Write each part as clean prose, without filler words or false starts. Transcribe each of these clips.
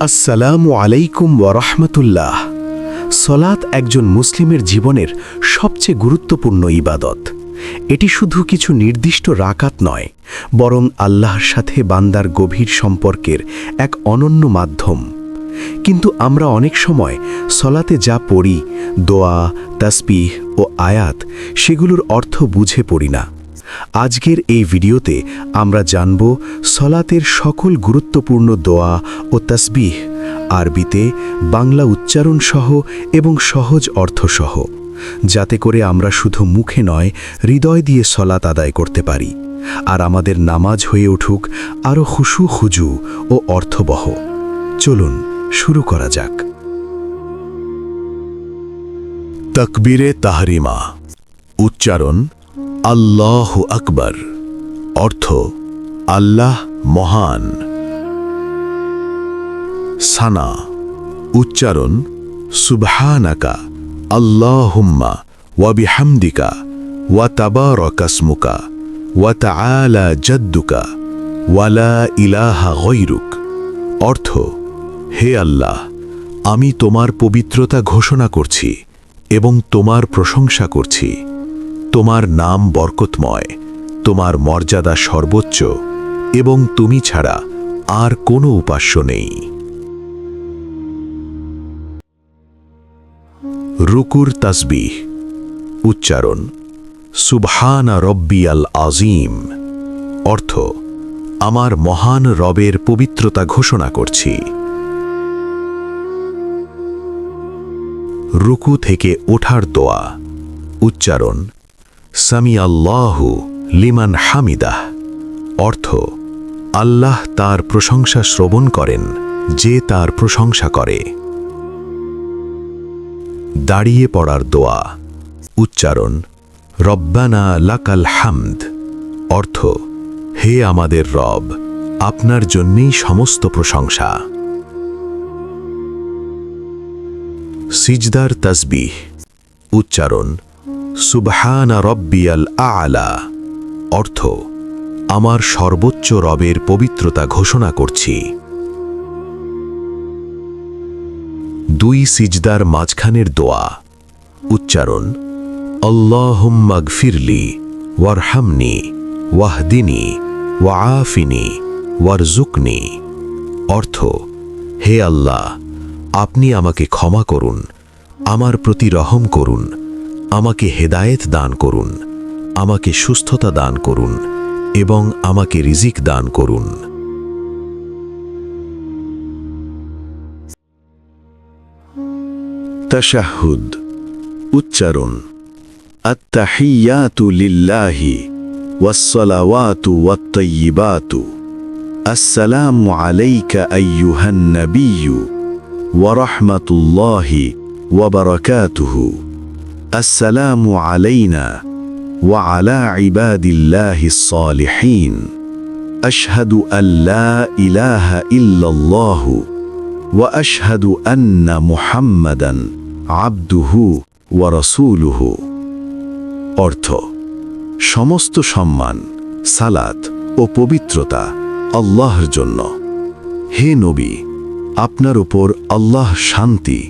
আসসালামু আলাইকুম ওয়া রাহমাতুল্লাহ। সলাত একজন মুসলিমের জীবনের সবচেয়ে গুরুত্বপূর্ণ ইবাদত। এটি শুধু কিছু নির্দিষ্ট রাকাত নয়, বরং আল্লাহর সাথে বান্দার গভীর সম্পর্কের এক অনন্য মাধ্যম। কিন্তু আমরা অনেক সময় সলাতে যা পড়ি, দোয়া, তাসবিহ ও আয়াত, সেগুলোর অর্থ বুঝে পড়ি না। আজকের এই ভিডিওতে আমরা জানব সলাতের সকল গুরুত্বপূর্ণ দোয়া ও তাসবিহ, আরবিতে, বাংলা উচ্চারণ সহ এবং সহজ অর্থ সহ, যাতে করে আমরা শুধু মুখে নয়, হৃদয় দিয়ে সলাত আদায় করতে পারি, আর আমাদের নামাজ হয়ে উঠুক আরও খুশু খুজু ও অর্থবহ। চলুন শুরু করা যাক। তাকবীরে তাহরিমা, উচ্চারণ আল্লাহু আকবার, অর্থ আল্লাহ মহান। সানা, উচ্চারণ সুবহানাকা আল্লাহুম্মা ওয়া বিহামদিকা ওয়া তাবারাকা ইসমুকা ওয়া তাআলা জাদ্দুকা ওয়া লা ইলাহা গায়রুক, অর্থ হে আল্লাহ, আমি তোমার পবিত্রতা ঘোষণা করছি এবং তোমার প্রশংসা করছি। তোমার নাম বরকতময়, তোমার মর্যাদা সর্বোচ্চ, এবং তুমি ছাড়া আর কোনো উপাস্য নেই। রুকুর তাসবিহ, উচ্চারণ সুবহানা রব্বিয়াল আযীম, অর্থ আমার মহান রবের পবিত্রতা ঘোষণা করছি। রুকু থেকে ওঠার দোয়া, উচ্চারণ সামি আল্লাহু লিমান হামিদাহ, অর্থ আল্লাহ তার প্রশংসা শ্রবণ করেন যে তার প্রশংসা করে। দাঁড়িয়ে পড়ার দোয়া, উচ্চারণ রব্বানা লাকাল হামদ, অর্থ হে আমাদের রব, আপনার জন্যেই সমস্ত প্রশংসা। সিজদার তাসবিহ, উচ্চারণ সুবহানা রব্বিয়াল আ'লা, অর্থ আমার সর্বোচ্চ রবের পবিত্রতা ঘোষণা করছি। দুই সিজদার মাঝখানের দোয়া, উচ্চারণ আল্লাহুম্মা গফিরলি ওয়ারহামনি ওয়াহদিনি ওয়াআফিনি ওয়ারজুকনি, অর্থ হে আল্লাহ, আপনি আমাকে ক্ষমা করুন, আমার প্রতি রহম করুন, আমাকে হেদায়েত দান করুন, আমাকে সুস্থতা দান করুন এবং আমাকে রিজিক দান করুন। তাশাহুদ, উচ্চারণ আত্তাহিয়াতু লিল্লাহি ওয়াসসালাওয়াতু ওয়াত্তাইয়িবাতু, আসসালামু আলাইকা আইয়ুহান নাবিয়্যু ওয়া রাহমাতুল্লাহি ওয়া বারাকাতুহু, আসসালামু আলাইনা ওয়া আলা ইবাদিল্লাহিস সালিহিন, আশহাদু আল্লা ইলাহা ইল্লাল্লাহু ওয়া আশহাদু আন্না মুহাম্মাদান আবদুহু ওয়া রাসূলুহু, অর্থ সমস্ত সম্মান, সালাত ও পবিত্রতা আল্লাহর জন্য। হে নবী, আপনার উপর আল্লাহ শান্তি,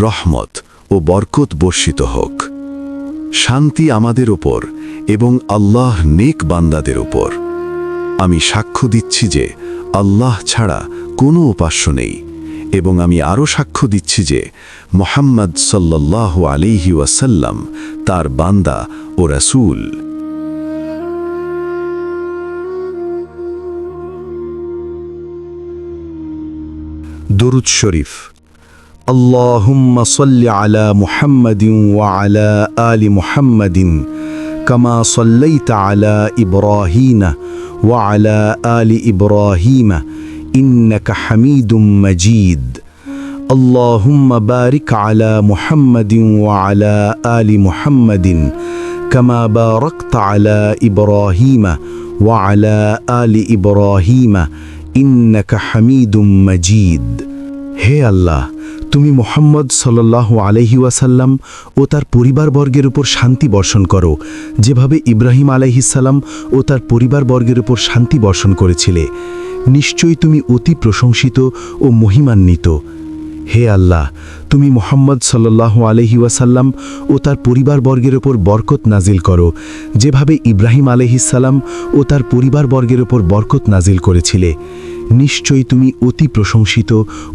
রহমত ও বরকত বর্ষিত হোক। শান্তি আমাদের উপর এবং আল্লাহ নেক বান্দাদের উপর। আমি সাক্ষ্য দিচ্ছি যে আল্লাহ ছাড়া কোনো উপাস্য নেই, এবং আমি আরও সাক্ষ্য দিচ্ছি যে মুহাম্মদ সাল্লাল্লাহু আলাইহি ওয়াসাল্লাম তার বান্দা ও রাসূল। দুরূদ শরীফ। আল্লাহুম্মা সাল্লি আলা মুহাম্মাদিন ওয়া আলা আলি মুহাম্মাদিন কামা সাল্লাইতা আলা ইব্রাহিম ওয়া আলা আলি ইব্রাহিম ইন্নাকা হামিদুম মাজিদ। আল্লাহুম্মা বারিক আলা মুহাম্মাদিন ওয়া আলা আলি মুহাম্মাদিন কামা বারাকতা আলা ইব্রাহিম ওয়া আলা আলি ইব্রাহিম ইন্নাকা হামিদুম মাজিদ। হে আল্লাহ, তুমি মুহাম্মদ সাল্লাল্লাহু আলাইহি ওয়াসাল্লাম ও তার পরিবারবর্গের উপর শান্তি বর্ষণ করো, যেভাবে ইব্রাহিম আলাইহিস সালাম ও তার পরিবারবর্গের উপর শান্তি বর্ষণ করেছিলে। নিশ্চয়ই তুমি অতি প্রশংসিত ও মহিমান্বিত। হে আল্লাহ, তুমি মুহাম্মদ সাল্লাল্লাহু আলাইহি ওয়াসাল্লাম ও তার পরিবারবর্গের ওপর বরকত নাজিল করো, যেভাবে ইব্রাহিম আলাইহিস সালাম ও তার পরিবারবর্গের ওপর বরকত নাজিল করেছিলে। নিশ্চয়ই তুমি অতি প্রশংসিত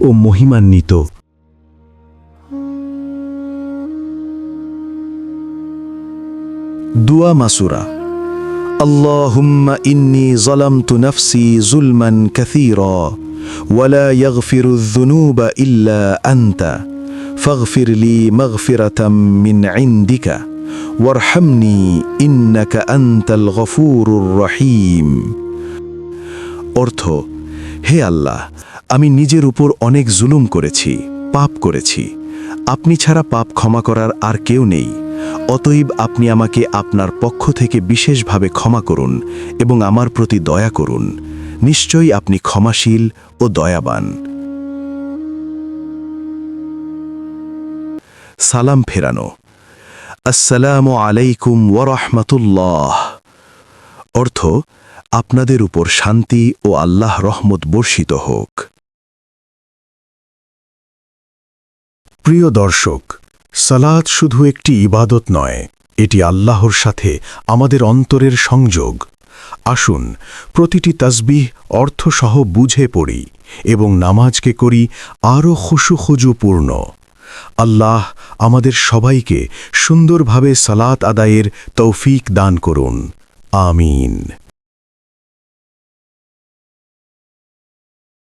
ও মহিমান্বিত। দুয়া মাসুরা। আল্লাহুম্মা ইন্নী যালামতু নাফসি যুলমান কাসীরা ওয়ালা ইয়াগফিরুয যুনুবা ইল্লা আনতা ফাগফির লি মাগফিরাতাম মিন ইনদিকা ওয়ারহামনি ইন্নাকা আনতাল গফুরুর রহিম। অর্থ: হে আল্লাহ, আমি নিজের উপর অনেক জুলুম করেছি, পাপ করেছি। আপনি ছাড়া পাপ ক্ষমা করার আর কেউ নেই। অতএব আপনি আমাকে আপনার পক্ষ থেকে বিশেষভাবে ক্ষমা করুন এবং আমার প্রতি দয়া করুন। নিশ্চয়ই আপনি ক্ষমাশীল ও দয়াবান। সালাম ফেরানো। আসসালামু আলাইকুম ওয়া রাহমাতুল্লাহ। অর্থ: আপনাদের উপর শান্তি ও আল্লাহ রহমত বর্ষিত হোক। প্রিয় দর্শক, সালাত শুধু একটি ইবাদত নয়, এটি আল্লাহর সাথে আমাদের অন্তরের সংযোগ। আসুন প্রতিটি তাসবিহ অর্থসহ বুঝে পড়ি এবং নামাজকে করি আরও খুশুখুজুপূর্ণ। আল্লাহ আমাদের সবাইকে সুন্দরভাবে সালাত আদায়ের তৌফিক দান করুন। আমিন।